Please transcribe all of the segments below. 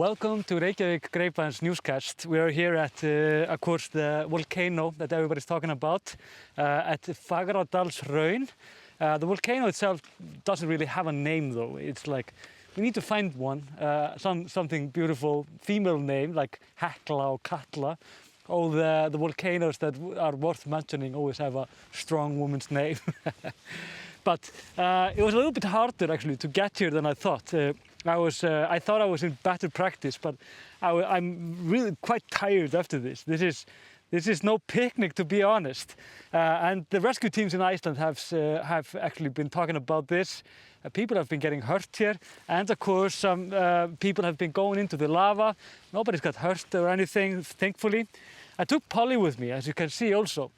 Welcome to Reykjavík Grapevine's Newscast. We are here at, of course, the volcano that everybody's talking about at Fagradalshraun. The volcano itself doesn't really have a name, though. It's like we need to find one, something beautiful, female name like Hekla or Katla. All the volcanoes that are worth mentioning always have a strong woman's name. But it was a little bit harder actually to get here than I thought. I thought I was in better practice, but I'm really quite tired after this. This is no picnic, to be honest. And the rescue teams in Iceland have actually been talking about this. People have been getting hurt here, and of course some people have been going into the lava. Nobody's got hurt or anything, thankfully. I took Pollý with me, as you can see also.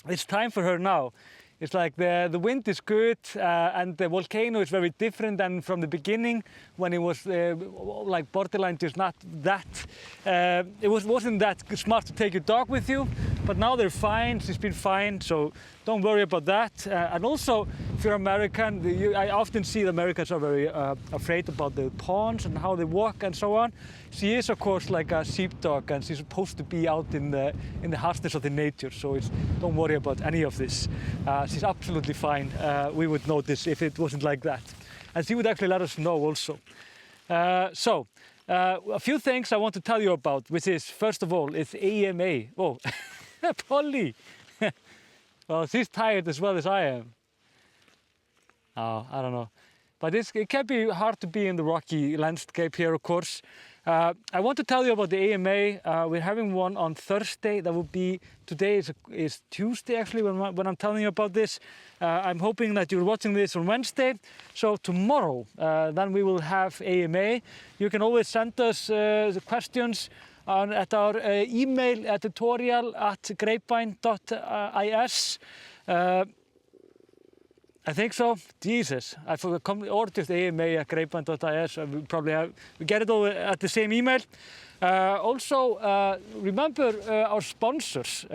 It's time for her now. It's like the wind is good and the volcano is very different than from the beginning when it was like borderline just not that, it wasn't that smart to take your dog with you, but now they're fine, she's been fine, so don't worry about that. And also, if you're American, I often see the Americans are very afraid about the ponds and how they walk and so on. She is, of course, like a sheepdog, and she's supposed to be out in the harshness of the nature, so don't worry about any of this. She's absolutely fine. We would notice if it wasn't like that. And she would actually let us know also. A few things I want to tell you about, which is, first of all, it's AMA. Oh, Pollý. Well, she's tired as well as I am. Oh, I don't know. But it can be hard to be in the rocky landscape here, of course. I want to tell you about the AMA. We're having one on Thursday. That will be, today is Tuesday actually when I'm telling you about this. I'm hoping that you're watching this on Wednesday. So tomorrow, then we will have AMA. You can always send us the questions at our email at tutorial@grapevine.is. I think so. Jesus, I forgot, or just ama@grapevine.is. We get it all at the same email. Also, remember our sponsors.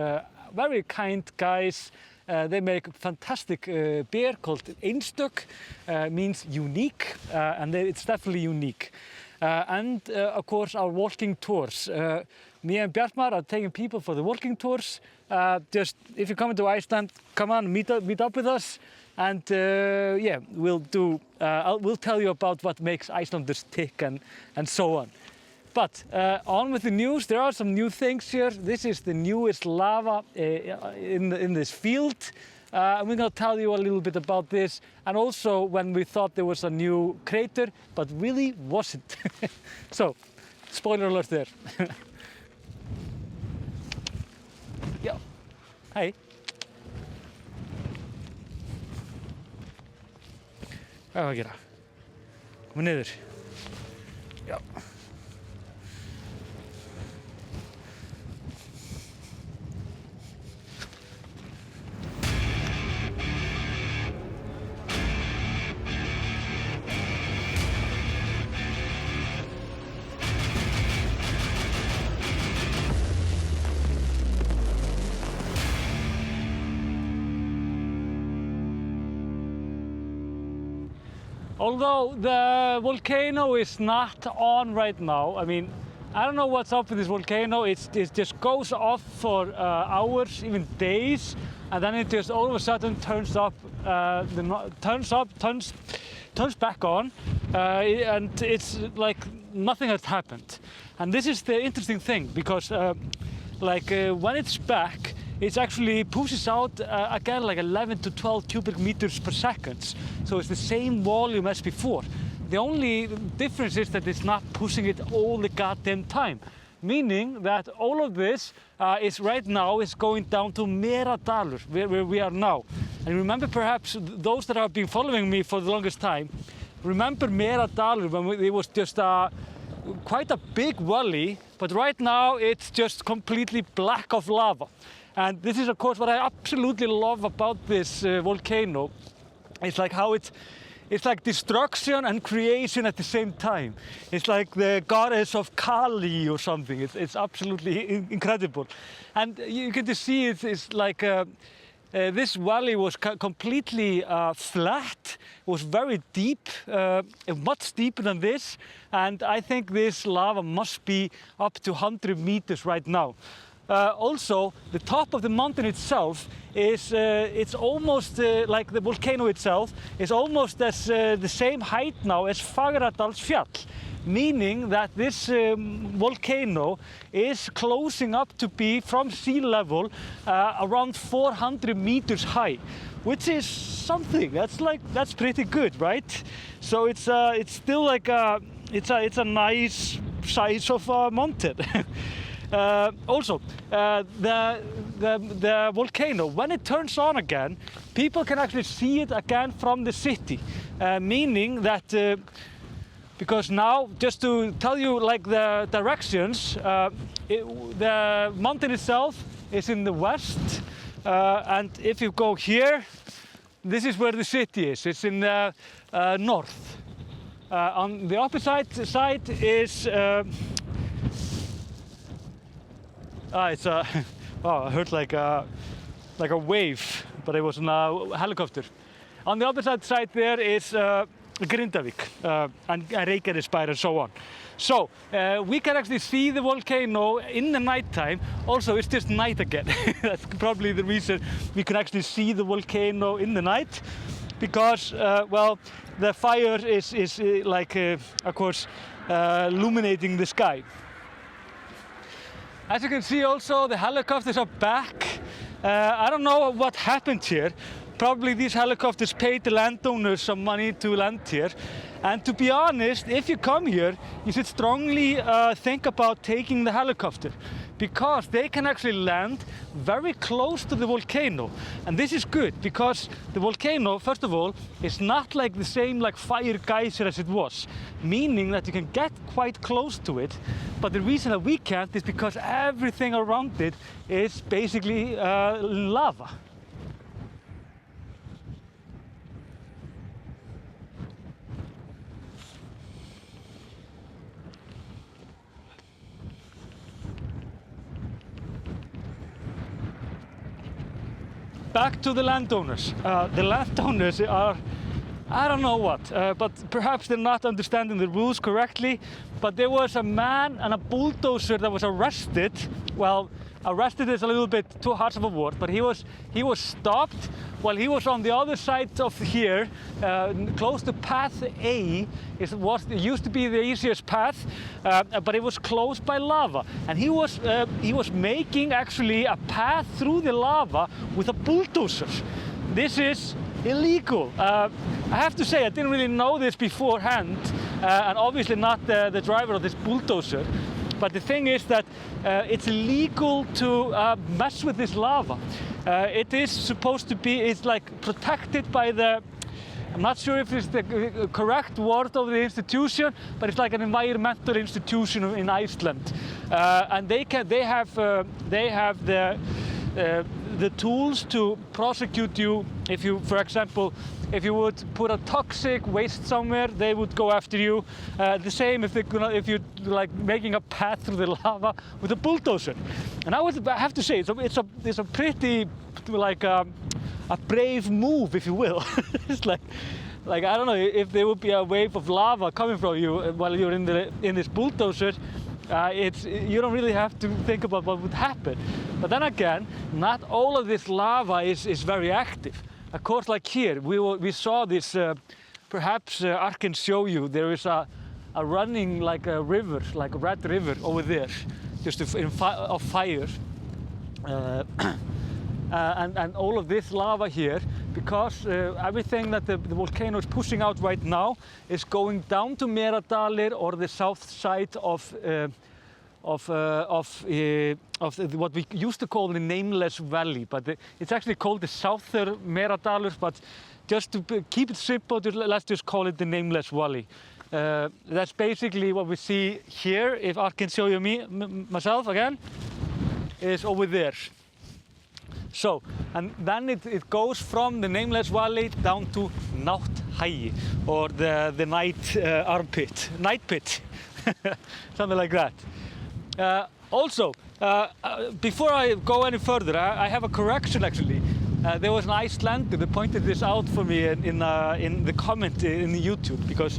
Very kind guys. They make fantastic beer called Einstök. Means unique, and it's definitely unique. And of course, our walking tours. Me and Bjartmar are taking people for the walking tours. Just if you're coming to Iceland, come on, meet up with us. And yeah, we'll tell you about what makes Icelanders tick and so on. But on with the news. There are some new things here. This is the newest lava in this field. And we're going to tell you a little bit about this. And also when we thought there was a new crater, but really wasn't. So, spoiler alert there. Yeah. Hi. Hvað er að gera? Koma niður. Já. Although the volcano is not on right now, I mean, I don't know what's up with this volcano. It just goes off for hours, even days, and then it just all of a sudden turns back on, and it's like nothing has happened. And this is the interesting thing, because when it's back, it actually pushes out again like 11 to 12 cubic meters per second. So it's the same volume as before. The only difference is that it's not pushing it all the goddamn time. Meaning that all of this is right now is going down to Meradalur, where we are now. And remember, perhaps those that have been following me for the longest time, remember Meradalur when it was just quite a big valley, but right now it's just completely black of lava. And this is, of course, what I absolutely love about this volcano. It's like how it's like destruction and creation at the same time. It's like the goddess of Kali or something. It's absolutely incredible. And you get to see it's like this valley was completely flat. It was very deep, much deeper than this, and I think this lava must be up to 100 meters right now. Also, the top of the mountain itself is it's almost like the volcano itself is almost as the same height now as Fagradalsfjall, meaning that this volcano is closing up to be from sea level around 400 meters high, which is something. That's pretty good, right? So it's still like it's a nice size of a mountain. Also, the volcano, when it turns on again, people can actually see it again from the city, meaning that because now, just to tell you like the directions, the mountain itself is in the west, and if you go here, this is where the city is. It's in the north. On the opposite side is it's a oh, I heard like a wave, but it was a helicopter. On the opposite side there is Grindavík and Reykjavík and so on. So we can actually see the volcano in the nighttime. Also, it's just night again. That's probably the reason we can actually see the volcano in the night, because well, the fire is like of course illuminating the sky. As you can see also, the helicopters are back. I don't know what happened here. Probably these helicopters paid the landowners some money to land here. And to be honest, if you come here, you should strongly think about taking the helicopter, because they can actually land very close to the volcano. And this is good, because the volcano, first of all, is not like the same like fire geyser as it was, meaning that you can get quite close to it. But the reason that we can't is because everything around it is basically lava. Back to the landowners. The landowners are, I don't know what, but perhaps they're not understanding the rules correctly. But there was a man and a bulldozer that was arrested. Well, arrested is a little bit too harsh of a word, but he was stopped while he was on the other side of here, close to path A. It used to be the easiest path, but it was closed by lava, and he was making actually a path through the lava with a bulldozer. This is illegal. I have to say, I didn't really know this beforehand, and obviously not the driver of this bulldozer. But the thing is that it's illegal to mess with this lava. It is supposed to be, it's like protected by the, I'm not sure if it's the correct word of the institution, but it's like an environmental institution in Iceland. And they have the tools to prosecute you if you, for example, if you would put a toxic waste somewhere, they would go after you. The same if you're like making a path through the lava with a bulldozer. And I have to say, it's a pretty like a brave move, if you will. It's like I don't know if there would be a wave of lava coming from you while you're in this bulldozer. You don't really have to think about what would happen. But then again, not all of this lava is very active. Of course, like here, we saw this, perhaps I can show you, there is a running like a river, like a red river over there, just of fire. And all of this lava here, because everything that the volcano is pushing out right now is going down to Meradalir, or the south side of what we used to call the Nameless Valley, but it's actually called the Southern Meradalir, but just to keep it simple, let's just call it the Nameless Valley. That's basically what we see here, if I can show you myself again, is over there. So, and then it goes from the Nameless Valley down to Nátthagi, or the night pit, something like that. Also, before I go any further, I have a correction actually. There was an Icelander that pointed this out for me in the comment in the YouTube, because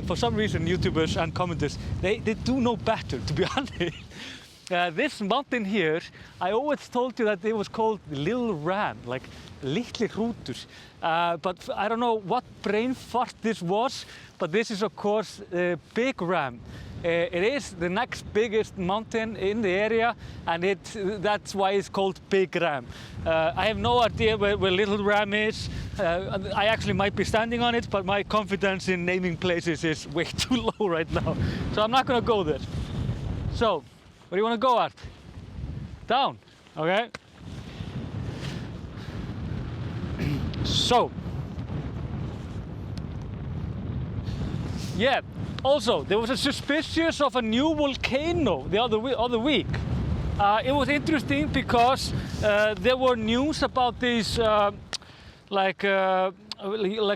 for some reason YouTubers and commenters, they do know better, to be honest. This mountain here, I always told you that it was called Little Ram, like Litli Hrútur. But I don't know what brain fart this was, but this is of course Big Ram. It is the next biggest mountain in the area, and that's why it's called Big Ram. I have no idea where Little Ram is. I actually might be standing on it, but my confidence in naming places is way too low right now. So I'm not gonna go there. So, where do you wanna go, Art? Down, okay? So, yeah. Also, there was a suspicion of a new volcano the other week. It was interesting because there were news about these like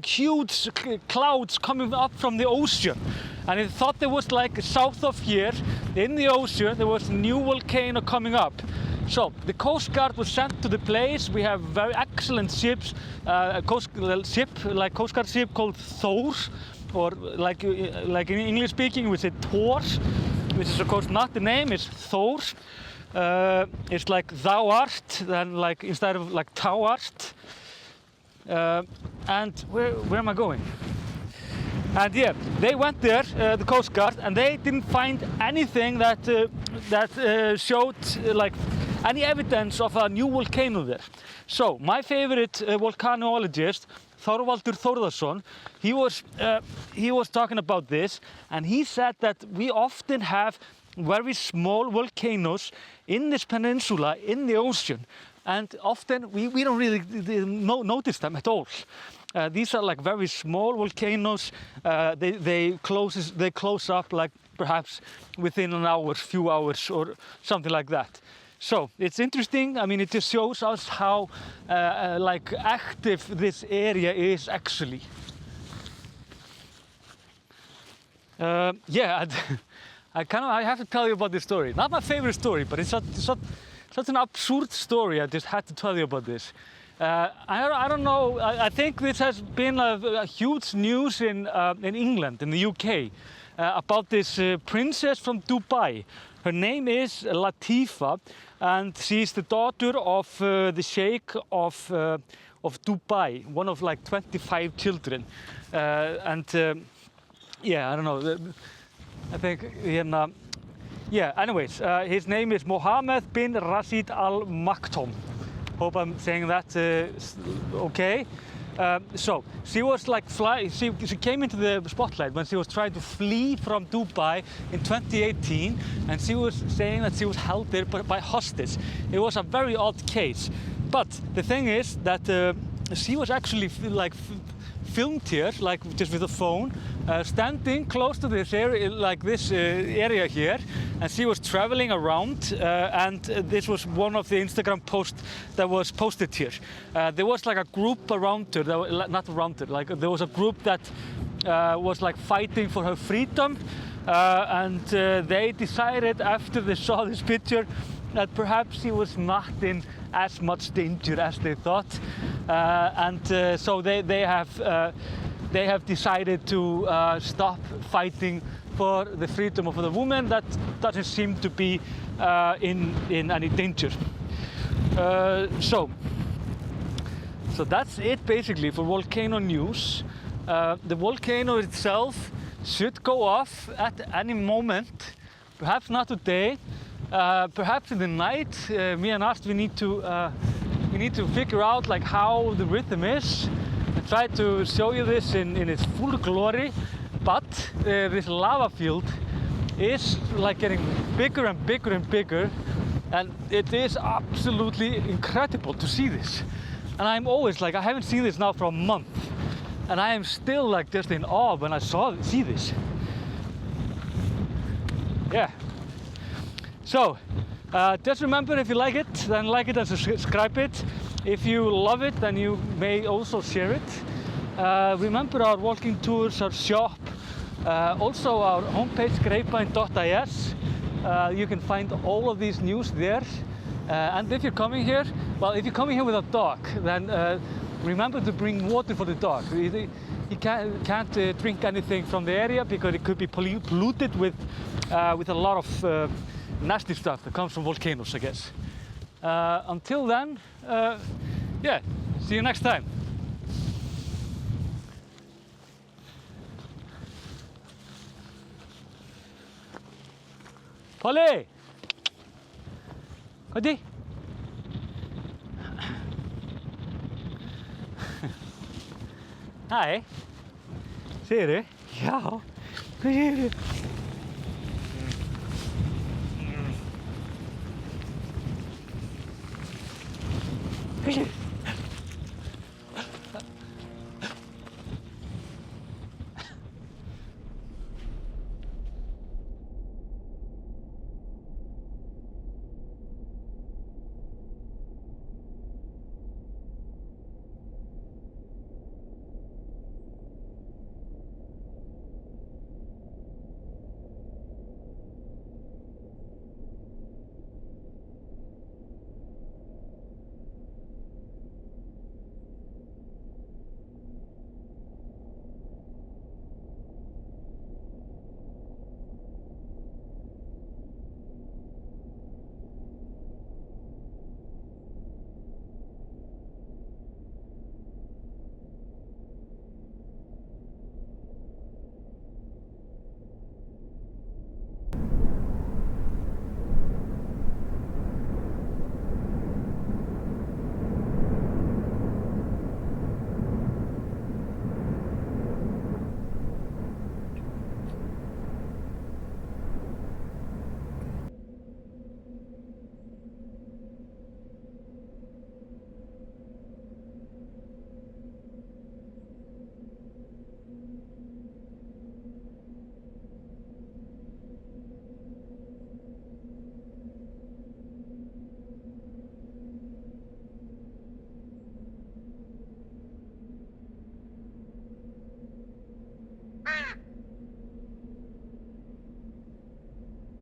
huge clouds coming up from the ocean, and it thought there was like south of here in the ocean there was a new volcano coming up. So the Coast Guard was sent to the place. We have very excellent ships, a Coast Guard ship called Thor. Or like in English speaking, we say Thor, which is of course not the name, it's Thor. It's like thou art, then like instead of like thou art. And where am I going? And yeah, they went there, the Coast Guard, and they didn't find anything that showed like any evidence of a new volcano there. So my favorite volcanologist, Þorvaldur Þórðarson, he was talking about this, and he said that we often have very small volcanoes in this peninsula in the ocean, and often we don't really notice them at all. These are like very small volcanoes. They close up like perhaps within an hour, few hours, or something like that. So it's interesting. I mean, it just shows us how like active this area is actually. Yeah, I have to tell you about this story. Not my favorite story, but it's such an absurd story. I just had to tell you about this. I don't know. I think this has been a huge news in England, in the UK, about this princess from Dubai. Her name is Latifa, and she's the daughter of the Sheikh of Dubai, one of like 25 children. Yeah, I don't know. I think yeah. Anyways, his name is Mohammed bin Rashid Al Maktoum. Hope I'm saying that okay. So she was like she came into the spotlight when she was trying to flee from Dubai in 2018, and she was saying that she was held there by hostage. It was a very odd case, but the thing is that she was actually like filmed here, like just with a phone, standing close to this area, like this area here, and she was traveling around, and this was one of the Instagram posts that was posted here. There was like a group around her, not around her, like there was a group that was like fighting for her freedom, and they decided after they saw this picture that perhaps she was not in as much danger as they thought, so they have decided to stop fighting for the freedom of the woman that doesn't seem to be in any danger. So that's it basically for volcano news. The volcano itself should go off at any moment, perhaps not today. Perhaps in the night, me and Art, we need to figure out like how the rhythm is and try to show you this in its full glory. But this lava field is like getting bigger and bigger and bigger, and it is absolutely incredible to see this. And I'm always like, I haven't seen this now for a month, and I am still like just in awe when I see this. Yeah. So, just remember, if you like it, then like it and subscribe it. If you love it, then you may also share it. Remember our walking tours, our shop, also our homepage grapevine.is. You can find all of these news there. And if you're coming here, well, if you're coming here with a dog, then remember to bring water for the dog. He can't drink anything from the area because it could be polluted with a lot of nasty stuff that comes from volcanoes, I guess. Until then, yeah, see you next time. Pollý! Komdu. Hæ, segirðu? Já, hvað segirðu?